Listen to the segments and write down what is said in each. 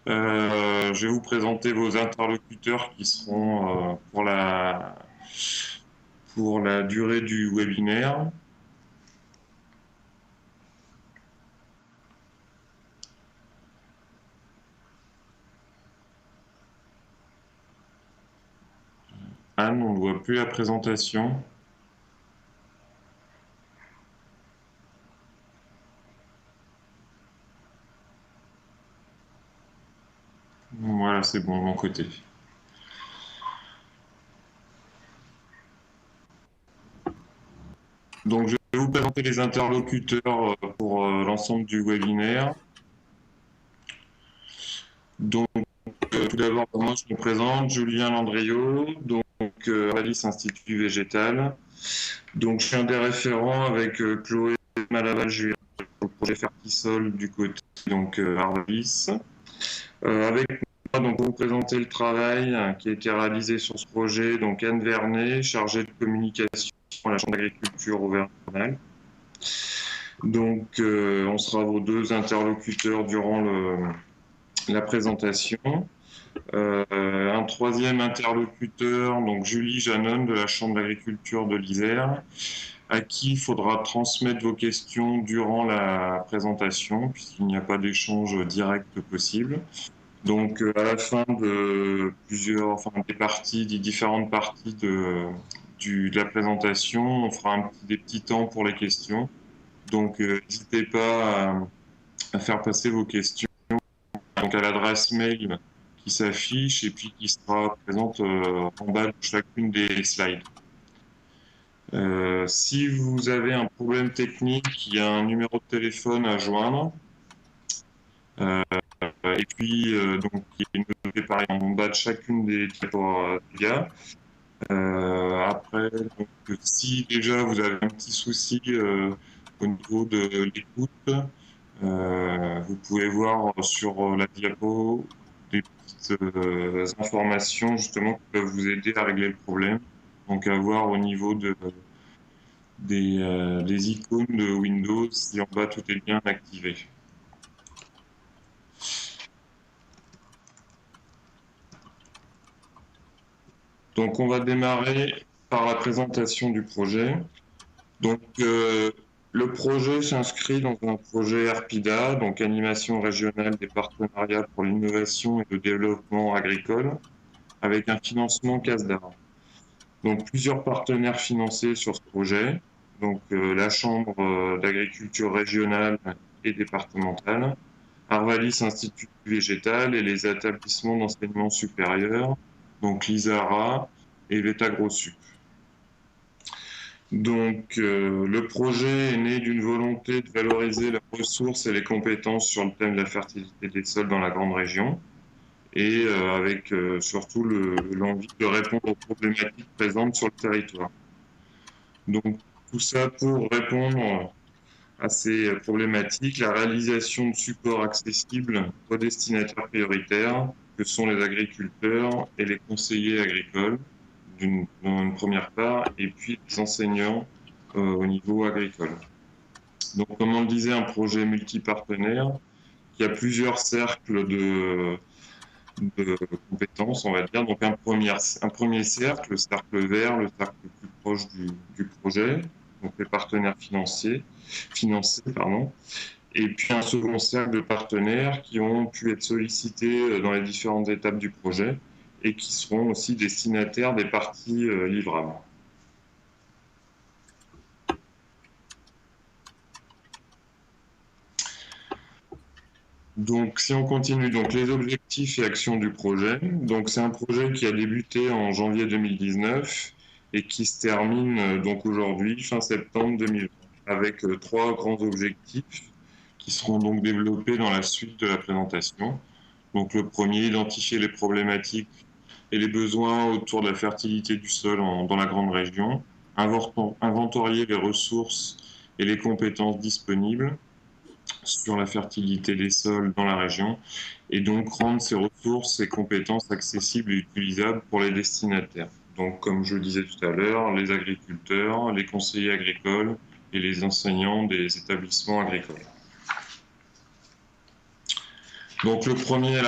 Je vais vous présenter vos interlocuteurs qui seront pour la durée du webinaire. Anne, on ne voit plus la présentation. Voilà, c'est bon de mon côté. Donc, je vais vous présenter les interlocuteurs pour l'ensemble du webinaire. Donc, tout d'abord, moi, je me présente, Julien Landriot, donc Alice Institut Végétal. Donc, je suis un des référents avec Chloé Malaval, je suis au projet Fertisol du côté donc Arvalis. Avec moi, donc, pour vous présenter le travail qui a été réalisé sur ce projet, donc Anne Vernet, chargée de communication à la Chambre d'agriculture Auvergne-Rhône-Alpes. Donc, on sera vos deux interlocuteurs durant la présentation. Un troisième interlocuteur, donc Julie Janon de la Chambre d'agriculture de l'Isère, à qui il faudra transmettre vos questions durant la présentation, puisqu'il n'y a pas d'échange direct possible. Donc, à la fin de des différentes parties de la présentation, on fera des petits temps pour les questions. Donc, n'hésitez pas à faire passer vos questions donc à l'adresse mail qui s'affiche et puis qui sera présente en bas de chacune des slides. Si vous avez un problème technique, il y a un numéro de téléphone à joindre. Et puis, donc, il est noté pareil en bas de chacune des dias. Après, donc, si déjà vous avez un petit souci au niveau de l'écoute, vous pouvez voir sur la diapo des petites informations justement qui peuvent vous aider à régler le problème. Donc à voir au niveau des icônes de Windows si en bas tout est bien activé. Donc on va démarrer par la présentation du projet. Donc le projet s'inscrit dans un projet ARPIDA, donc Animation régionale des partenariats pour l'innovation et le développement agricole, avec un financement CASDAR. Donc plusieurs partenaires financiers sur ce projet, donc la Chambre d'agriculture régionale et départementale, Arvalis Institut végétal et les établissements d'enseignement supérieur, donc l'ISARA et l'ETAGROSUP. Donc, le projet est né d'une volonté de valoriser la ressource et les compétences sur le thème de la fertilité des sols dans la grande région et avec surtout l'envie de répondre aux problématiques présentes sur le territoire. Donc, tout ça pour répondre à ces problématiques, la réalisation de supports accessibles aux destinataires prioritaires, que sont les agriculteurs et les conseillers agricoles, dans une première part, et puis les enseignants au niveau agricole. Donc, comme on le disait, un projet multipartenaire qui a plusieurs cercles de compétences, on va dire. Donc, un premier cercle, le cercle vert, le cercle le plus proche du projet, donc les partenaires financiers, et puis un second cercle de partenaires qui ont pu être sollicités dans les différentes étapes du projet et qui seront aussi destinataires des parties livrables. Donc, si on continue, donc les objectifs et actions du projet. Donc, c'est un projet qui a débuté en janvier 2019 et qui se termine donc aujourd'hui, fin septembre 2020, avec trois grands objectifs qui seront donc développés dans la suite de la présentation. Donc, le premier, identifier les problématiques et les besoins autour de la fertilité du sol dans la grande région, inventorier les ressources et les compétences disponibles sur la fertilité des sols dans la région et donc rendre ces ressources et compétences accessibles et utilisables pour les destinataires. Donc, comme je le disais tout à l'heure, les agriculteurs, les conseillers agricoles et les enseignants des établissements agricoles. Donc la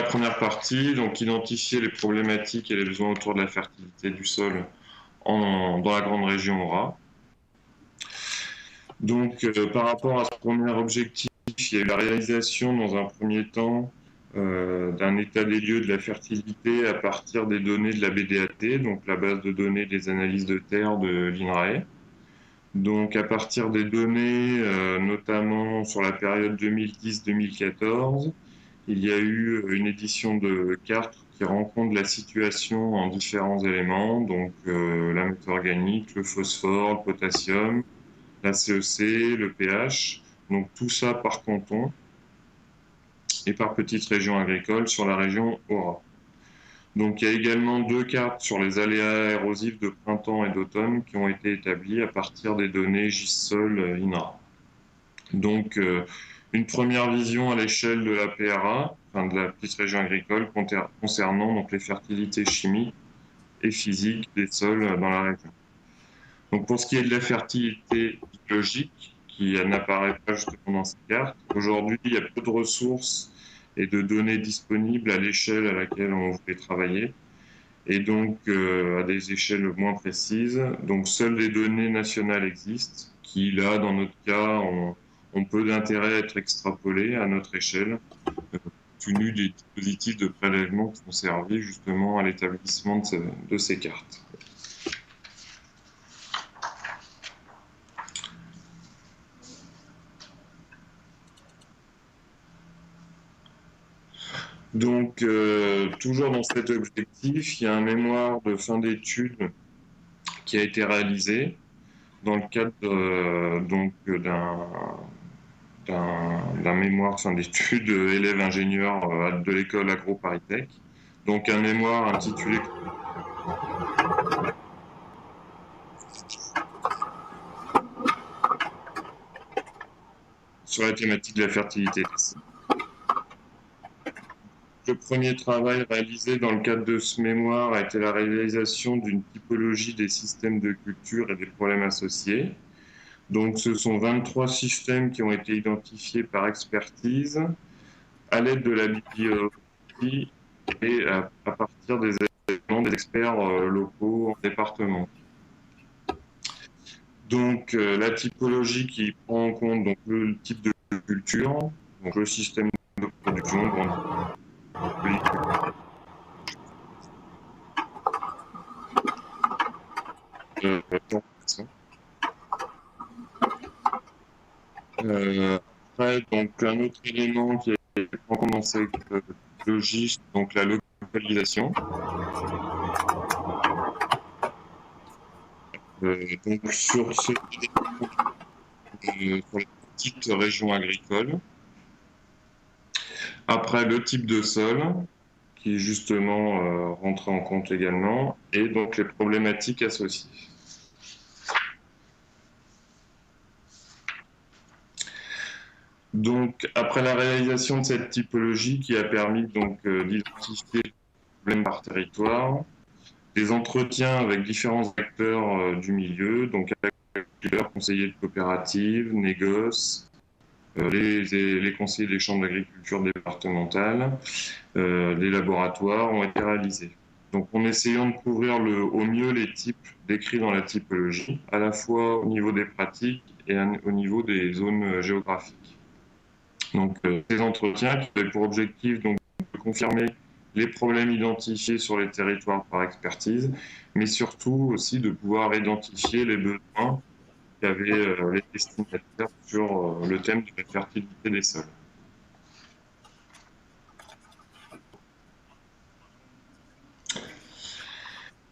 première partie, donc identifier les problématiques et les besoins autour de la fertilité du sol dans la grande région Aura. Donc par rapport à ce premier objectif, il y a eu la réalisation dans un premier temps d'un état des lieux de la fertilité à partir des données de la BDAT, donc la base de données des analyses de terre de l'INRAE. Donc à partir des données, notamment sur la période 2010-2014, il y a eu une édition de cartes qui rend compte de la situation en différents éléments, donc la matière organique, le phosphore, le potassium, la CEC, le pH, donc tout ça par canton et par petite région agricole sur la région Aura. Donc il y a également 2 cartes sur les aléas érosifs de printemps et d'automne qui ont été établies à partir des données GIS-SOL INRA. Donc une première vision à l'échelle de la PRA, enfin de la petite région agricole, concernant donc les fertilités chimiques et physiques des sols dans la région. Donc pour ce qui est de la fertilité biologique, qui n'apparaît pas justement dans ces cartes, aujourd'hui il y a peu de ressources et de données disponibles à l'échelle à laquelle on voulait travailler, et donc à des échelles moins précises. Donc seules les données nationales existent, qui là, dans notre cas, ont peu d'intérêt à être extrapolées à notre échelle, compte tenu des dispositifs de prélèvement qui ont servi justement à l'établissement de ces cartes. Donc, toujours dans cet objectif, il y a un mémoire de fin d'études qui a été réalisé dans le cadre d'un mémoire de fin d'études élève-ingénieur de l'école AgroParisTech. Donc, un mémoire intitulé sur la thématique de la fertilité des sols. Le premier travail réalisé dans le cadre de ce mémoire a été la réalisation d'une typologie des systèmes de culture et des problèmes associés. Donc, ce sont 23 systèmes qui ont été identifiés par expertise à l'aide de la bibliographie et à partir des éléments des experts locaux en département. Donc, la typologie qui prend en compte donc, le type de culture, donc le système de production, après, donc un autre élément qui est en compte dans cette logique, donc la localisation. Donc sur les petites régions agricoles. Après, le type de sol, qui est justement rentré en compte également, et donc les problématiques associées. Donc, après la réalisation de cette typologie qui a permis donc d'identifier les problèmes par territoire, des entretiens avec différents acteurs du milieu, donc agriculteurs, conseillers de coopératives, négoces, les conseillers des chambres d'agriculture départementales, les laboratoires ont été réalisés. Donc en essayant de couvrir au mieux les types décrits dans la typologie, à la fois au niveau des pratiques et au niveau des zones géographiques. Donc ces entretiens qui avaient pour objectif donc, de confirmer les problèmes identifiés sur les territoires par expertise, mais surtout aussi de pouvoir identifier les besoins qu'avaient les destinataires sur le thème de la fertilité des sols.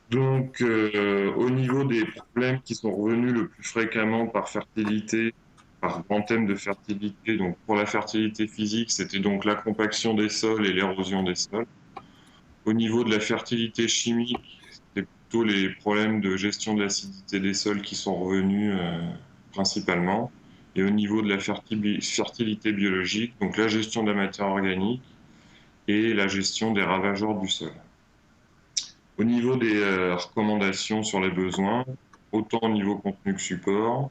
Donc, au niveau des problèmes qui sont revenus le plus fréquemment par fertilité, par grand thème de fertilité, donc pour la fertilité physique, c'était donc la compaction des sols et l'érosion des sols. Au niveau de la fertilité chimique, c'était plutôt les problèmes de gestion de l'acidité des sols qui sont revenus principalement. Et au niveau de la fertilité biologique, donc la gestion de la matière organique et la gestion des ravageurs du sol. Au niveau des recommandations sur les besoins, autant au niveau contenu que support,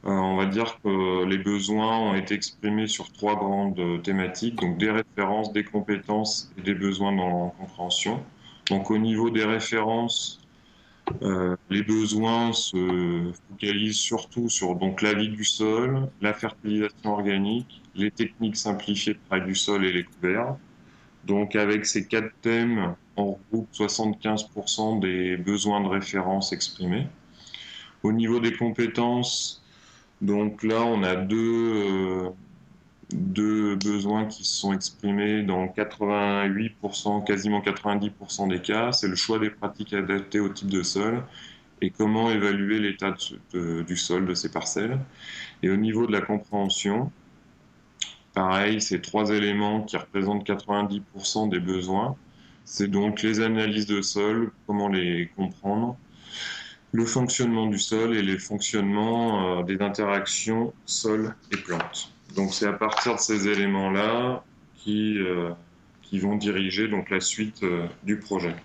On va dire que les besoins ont été exprimés sur trois grandes thématiques, donc des références, des compétences et des besoins dans la compréhension. Donc au niveau des références, les besoins se focalisent surtout sur donc la vie du sol, la fertilisation organique, les techniques simplifiées de travail du sol et les couverts. Donc avec ces quatre thèmes, on regroupe 75% des besoins de référence exprimés. Au niveau des compétences, donc là, on a deux besoins qui se sont exprimés dans 88%, quasiment 90% des cas. C'est le choix des pratiques adaptées au type de sol et comment évaluer l'état du sol de ces parcelles. Et au niveau de la compréhension, pareil, ces trois éléments qui représentent 90% des besoins. C'est donc les analyses de sol, comment les comprendre, le fonctionnement du sol et les fonctionnements des interactions sol et plante. Donc c'est à partir de ces éléments-là qui vont diriger donc la suite du projet.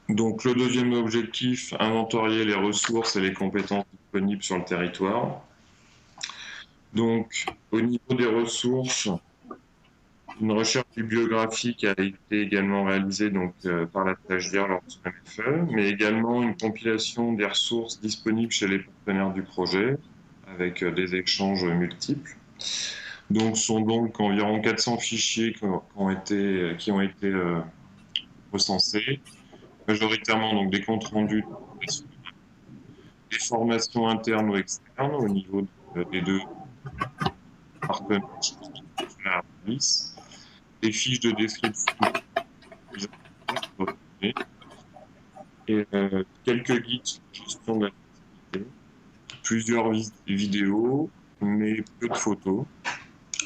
Donc le deuxième objectif, inventorier les ressources et les compétences disponibles sur le territoire. Donc au niveau des ressources, une recherche bibliographique a été également réalisée donc, par la stagiaire lors de son MFE, mais également une compilation des ressources disponibles chez les partenaires du projet, avec des échanges multiples. Donc, ce sont donc environ 400 fichiers qui ont été recensés, majoritairement donc, des comptes rendus, des formations internes ou externes au niveau des deux partenaires de la police, des fiches de description et quelques guides sur la gestion de l'activité, plusieurs vidéos, mais peu de photos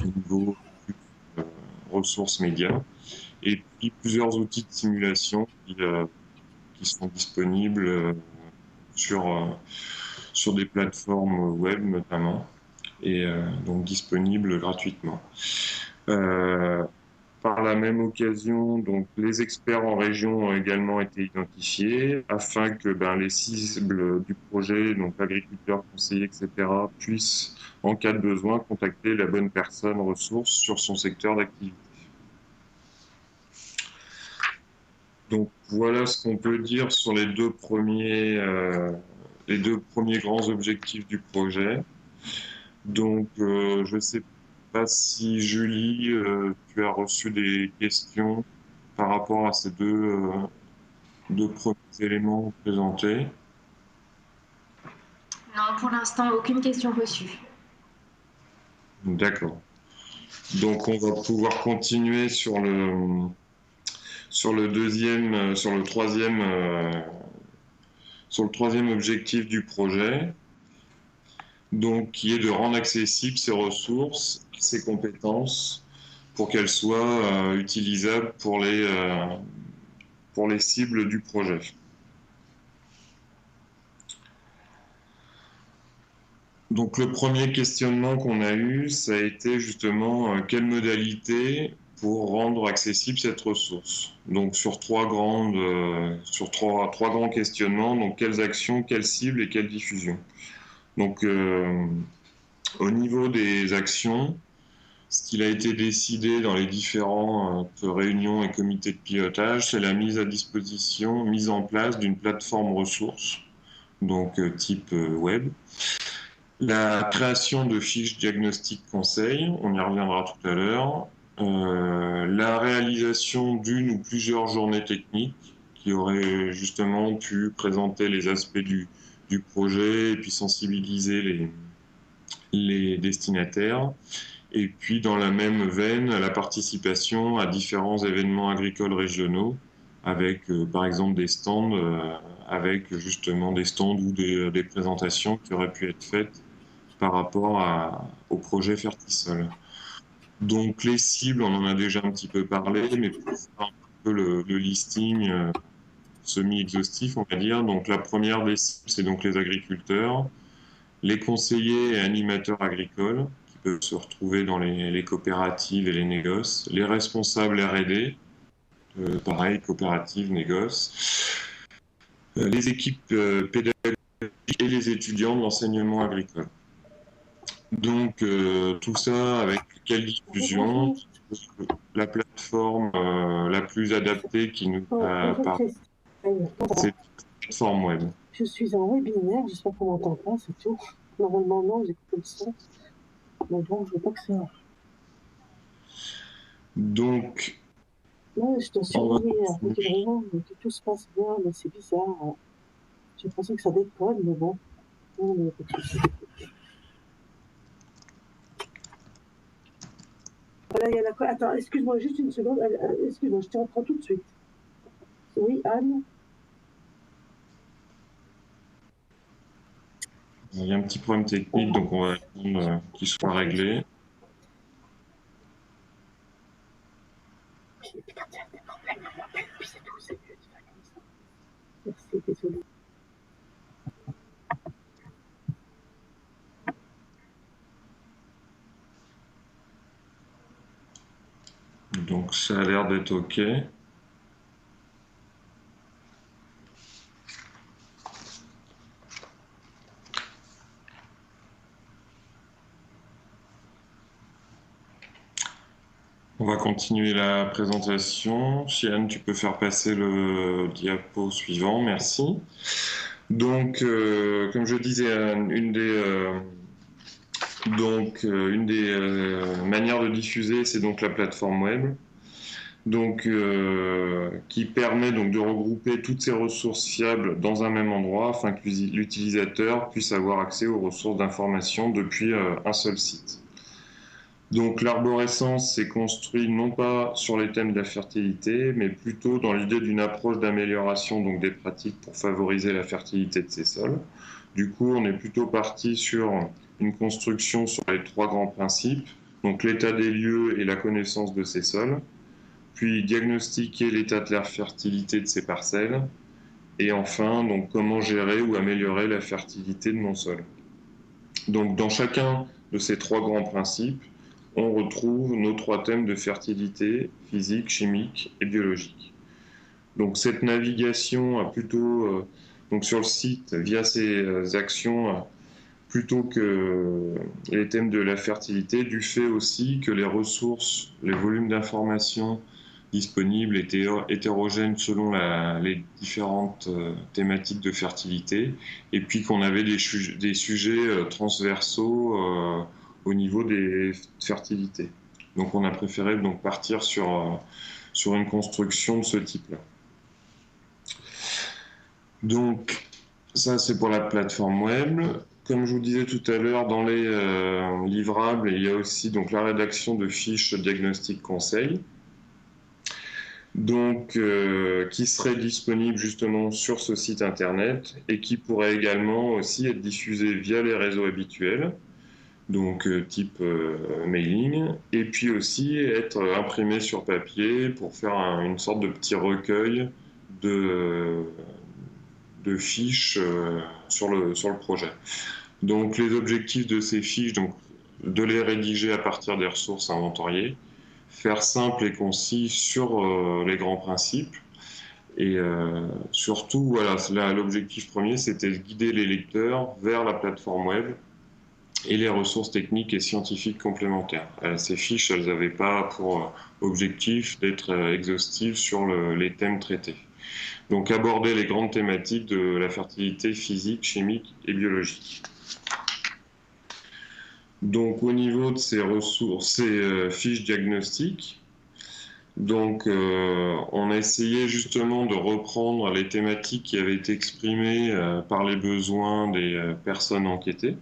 au niveau euh, ressources médias, et puis plusieurs outils de simulation qui sont disponibles sur, sur des plateformes web notamment, et donc disponibles gratuitement. Par la même occasion, donc, les experts en région ont également été identifiés afin que les cibles du projet, donc agriculteurs, conseillers, etc., puissent, en cas de besoin, contacter la bonne personne ressource sur son secteur d'activité. Donc voilà ce qu'on peut dire sur les deux premiers grands objectifs du projet. Donc je ne sais pas si Julie, tu as reçu des questions par rapport à ces deux premiers éléments présentés. Non, pour l'instant, aucune question reçue. D'accord. Donc on va pouvoir continuer sur le deuxième, sur le troisième objectif du projet, donc qui est de rendre accessibles ces ressources, ces compétences, pour qu'elles soient utilisables pour les cibles du projet. Donc le premier questionnement qu'on a eu, ça a été justement quelle modalité pour rendre accessible cette ressource. Donc sur trois grands questionnements, donc quelles actions, quelles cibles et quelle diffusion. Donc au niveau des actions, ce qu'il a été décidé dans les différentes réunions et comités de pilotage, c'est la mise à disposition, mise en place d'une plateforme ressources, donc type web. La création de fiches diagnostic conseils, on y reviendra tout à l'heure. La réalisation d'une ou plusieurs journées techniques qui auraient justement pu présenter les aspects du projet et puis sensibiliser les destinataires. Et puis dans la même veine, la participation à différents événements agricoles régionaux avec par exemple des stands, avec justement des stands ou des présentations qui auraient pu être faites par rapport au projet Fertisol. Donc les cibles, on en a déjà un petit peu parlé, mais pour faire un peu le listing semi-exhaustif, on va dire. Donc la première des cibles, c'est donc les agriculteurs, les conseillers et animateurs agricoles qui peuvent se retrouver dans les coopératives et les négoces, les responsables R&D, pareil, coopératives, négoces, les équipes pédagogiques et les étudiants de l'enseignement agricole. Donc tout ça avec quelle diffusion, la plateforme la plus adaptée qui nous a paru, c'est la plateforme web. Je suis en webinaire, j'espère qu'on m'entend pas, c'est tout. Normalement non, j'ai coupé le son. Mais bon, je veux pas que ça... Donc... Ouais, je dois surveiller un peu vraiment que tout se passe bien, mais c'est bizarre. J'ai l'impression que ça déconne, mais bon. Non, mais pas de souci. Voilà, il y a la... Attends, excuse-moi, juste une seconde. Excuse-moi, je te reprends tout de suite. Oui, Anne? Il y a un petit problème technique, donc on va attendre qu'il soit réglé. Merci, désolé. Donc ça a l'air d'être OK. On va continuer la présentation. Chiane, tu peux faire passer le diapo suivant, merci. Donc, comme je disais, une des manières de diffuser, c'est donc la plateforme web, donc, qui permet donc de regrouper toutes ces ressources fiables dans un même endroit afin que l'utilisateur puisse avoir accès aux ressources d'information depuis un seul site. Donc l'arborescence s'est construit non pas sur les thèmes de la fertilité, mais plutôt dans l'idée d'une approche d'amélioration donc des pratiques pour favoriser la fertilité de ces sols. Du coup, on est plutôt parti sur une construction sur les trois grands principes, donc l'état des lieux et la connaissance de ces sols, puis diagnostiquer l'état de la fertilité de ces parcelles, et enfin, donc comment gérer ou améliorer la fertilité de mon sol. Donc dans chacun de ces trois grands principes, on retrouve nos trois thèmes de fertilité, physique, chimique et biologique. Donc cette navigation a plutôt, donc sur le site, via ces actions, plutôt que les thèmes de la fertilité, du fait aussi que les ressources, les volumes d'informations disponibles étaient hétérogènes selon les différentes thématiques de fertilité, et puis qu'on avait des sujets transversaux au niveau des fertilités. Donc on a préféré donc partir sur une construction de ce type-là. Donc ça c'est pour la plateforme web. Comme je vous disais tout à l'heure, dans les livrables, il y a aussi donc la rédaction de fiches diagnostic conseil, donc qui serait disponible justement sur ce site internet et qui pourrait également aussi être diffusée via les réseaux habituels, donc type mailing, et puis aussi être imprimé sur papier pour faire une sorte de petit recueil de fiches sur le projet. Donc les objectifs de ces fiches, donc de les rédiger à partir des ressources inventoriées, faire simple et concis sur les grands principes, et surtout, voilà, l'objectif premier, c'était de guider les lecteurs vers la plateforme web et les ressources techniques et scientifiques complémentaires. Ces fiches, elles n'avaient pas pour objectif d'être exhaustives sur les thèmes traités. Donc aborder les grandes thématiques de la fertilité physique, chimique et biologique. Donc au niveau de ces ressources, ces fiches diagnostiques, donc on a essayé justement de reprendre les thématiques qui avaient été exprimées par les besoins des personnes enquêtées.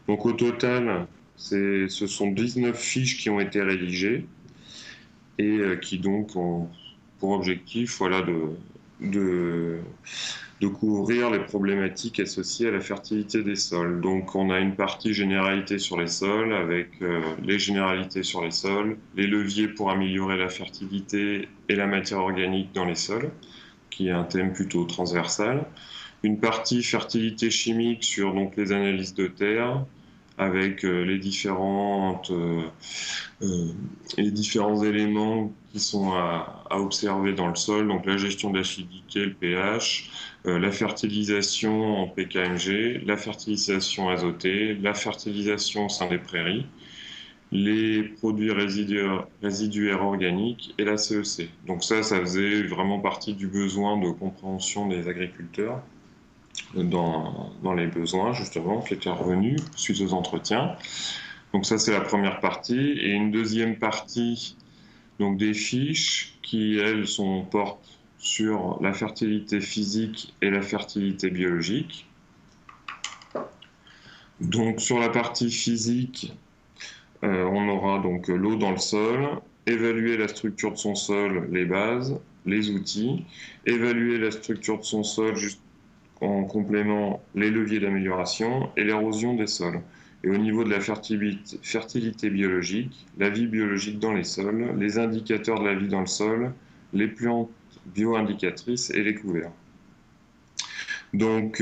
Donc au total, ce sont 19 fiches qui ont été rédigées et qui donc ont pour objectif, voilà, de couvrir les problématiques associées à la fertilité des sols. Donc on a une partie généralité sur les sols avec les généralités sur les sols, les leviers pour améliorer la fertilité et la matière organique dans les sols, qui est un thème plutôt transversal. Une partie fertilité chimique sur donc les analyses de terre, avec les différents éléments qui sont à observer dans le sol, donc la gestion d'acidité, le pH, la fertilisation en PKMG, la fertilisation azotée, la fertilisation au sein des prairies, les produits résiduaires organiques et la CEC. Donc ça faisait vraiment partie du besoin de compréhension des agriculteurs dans les besoins justement qui étaient revenus suite aux entretiens. Donc ça c'est la première partie, et une deuxième partie donc des fiches qui elles portent sur la fertilité physique et la fertilité biologique. Donc sur la partie physique, on aura donc l'eau dans le sol, évaluer la structure de son sol, les bases, les outils, évaluer la structure de son sol juste en complément les leviers d'amélioration et l'érosion des sols. Et au niveau de la fertilité biologique, la vie biologique dans les sols, les indicateurs de la vie dans le sol, les plantes bioindicatrices et les couverts. Donc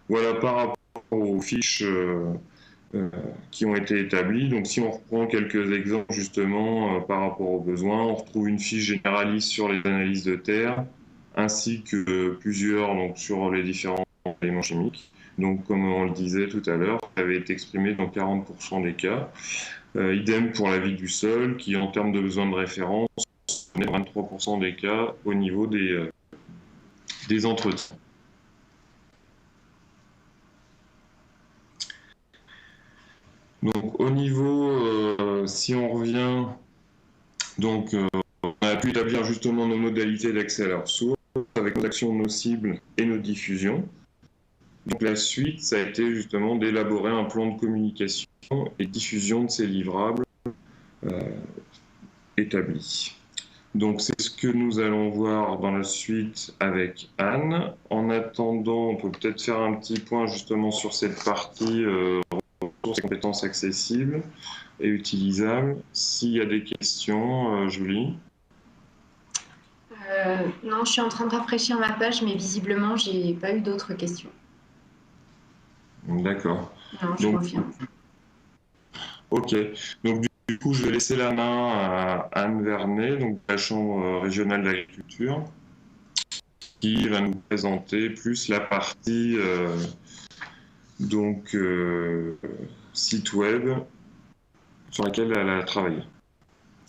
voilà par rapport aux fiches qui ont été établies. Donc si on reprend quelques exemples justement par rapport aux besoins, on retrouve une fiche généraliste sur les analyses de terre, ainsi que plusieurs donc, sur les différents éléments chimiques. Donc comme on le disait tout à l'heure, ça avait été exprimé dans 40% des cas. Idem pour la vie du sol, qui en termes de besoin de référence, on est 23% des cas au niveau des entretiens. Donc au niveau, si on revient, donc on a pu établir justement nos modalités d'accès à leurs sources avec nos actions, nos cibles et nos diffusions. Donc la suite, ça a été justement d'élaborer un plan de communication et diffusion de ces livrables établis. Donc c'est ce que nous allons voir dans la suite avec Anne. En attendant, on peut peut-être faire un petit point justement sur cette partie ressources et compétences accessibles et utilisables. S'il y a des questions, Julie. Non, je suis en train de rafraîchir ma page, mais visiblement, j'ai pas eu d'autres questions. D'accord. Non, je confirme. Ok. Donc du coup, je vais laisser la main à Anne Vernet, donc de la Chambre régionale d'agriculture, qui va nous présenter plus la partie site web sur laquelle elle a travaillé.